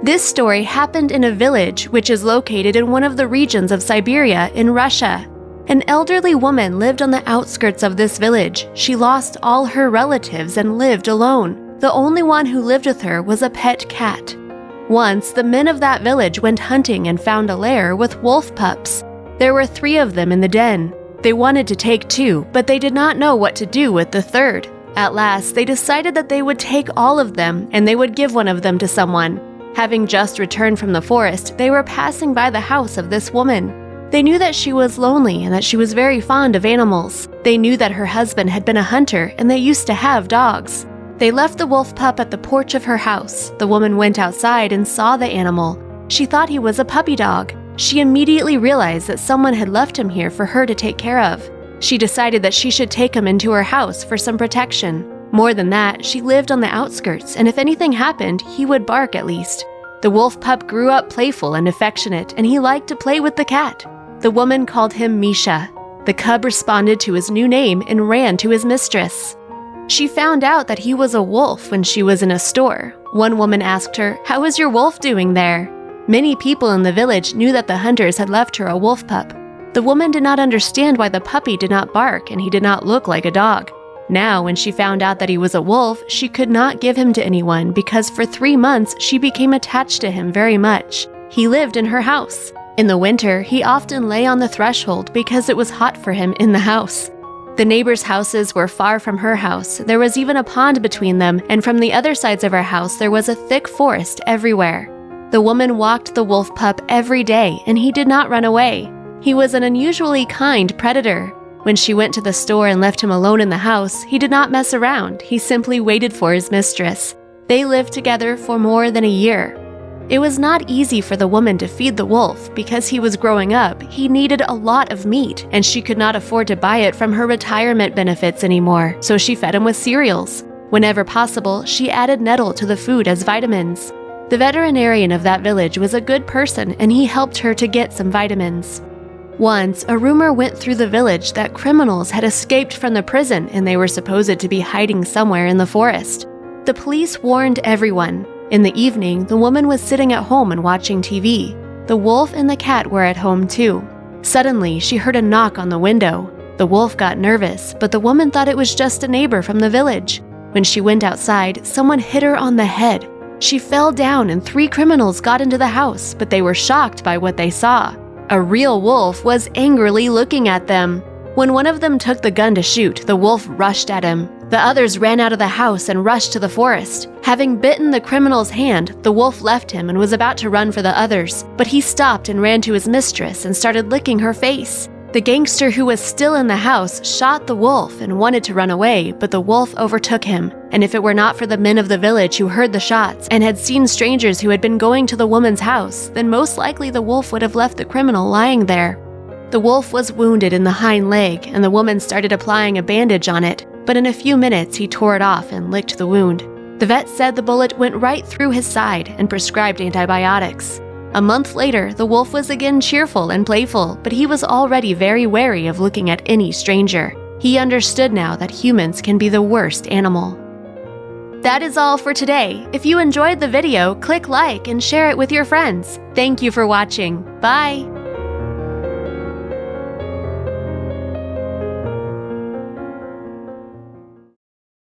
This story happened in a village which is located in one of the regions of Siberia in Russia. An elderly woman lived on the outskirts of this village. She lost all her relatives and lived alone. The only one who lived with her was a pet cat. Once, the men of that village went hunting and found a lair with wolf pups. There were 3 of them in the den. They wanted to take 2, but they did not know what to do with the 3rd. At last, they decided that they would take all of them and they would give one of them to someone. Having just returned from the forest, they were passing by the house of this woman. They knew that she was lonely and that she was very fond of animals. They knew that her husband had been a hunter and they used to have dogs. They left the wolf pup at the porch of her house. The woman went outside and saw the animal. She thought he was a puppy dog. She immediately realized that someone had left him here for her to take care of. She decided that she should take him into her house for some protection. More than that, she lived on the outskirts, and if anything happened, he would bark at least. The wolf pup grew up playful and affectionate, and he liked to play with the cat. The woman called him Misha. The cub responded to his new name and ran to his mistress. She found out that he was a wolf when she was in a store. One woman asked her, "How is your wolf doing there?" Many people in the village knew that the hunters had left her a wolf pup. The woman did not understand why the puppy did not bark and he did not look like a dog. Now, when she found out that he was a wolf, she could not give him to anyone because for 3 months she became attached to him very much. He lived in her house. In the winter, he often lay on the threshold because it was hot for him in the house. The neighbors' houses were far from her house. There was even a pond between them, and from the other sides of her house there was a thick forest everywhere. The woman walked the wolf pup every day, and he did not run away. He was an unusually kind predator. When she went to the store and left him alone in the house, he did not mess around. He simply waited for his mistress. They lived together for more than a year. It was not easy for the woman to feed the wolf because he was growing up. He needed a lot of meat, and she could not afford to buy it from her retirement benefits anymore, so she fed him with cereals. Whenever possible, she added nettle to the food as vitamins. The veterinarian of that village was a good person, and he helped her to get some vitamins. Once, a rumor went through the village that criminals had escaped from the prison and they were supposed to be hiding somewhere in the forest. The police warned everyone. In the evening, the woman was sitting at home and watching TV. The wolf and the cat were at home too. Suddenly, she heard a knock on the window. The wolf got nervous, but the woman thought it was just a neighbor from the village. When she went outside, someone hit her on the head. She fell down and 3 criminals got into the house, but they were shocked by what they saw. A real wolf was angrily looking at them. When one of them took the gun to shoot, the wolf rushed at him. The others ran out of the house and rushed to the forest. Having bitten the criminal's hand, the wolf left him and was about to run for the others, but he stopped and ran to his mistress and started licking her face. The gangster who was still in the house shot the wolf and wanted to run away, but the wolf overtook him. And if it were not for the men of the village who heard the shots and had seen strangers who had been going to the woman's house, then most likely the wolf would have left the criminal lying there. The wolf was wounded in the hind leg, and the woman started applying a bandage on it, but in a few minutes he tore it off and licked the wound. The vet said the bullet went right through his side and prescribed antibiotics. A month later, the wolf was again cheerful and playful, but he was already very wary of looking at any stranger. He understood now that humans can be the worst animal. That is all for today. If you enjoyed the video, click like and share it with your friends. Thank you for watching. Bye!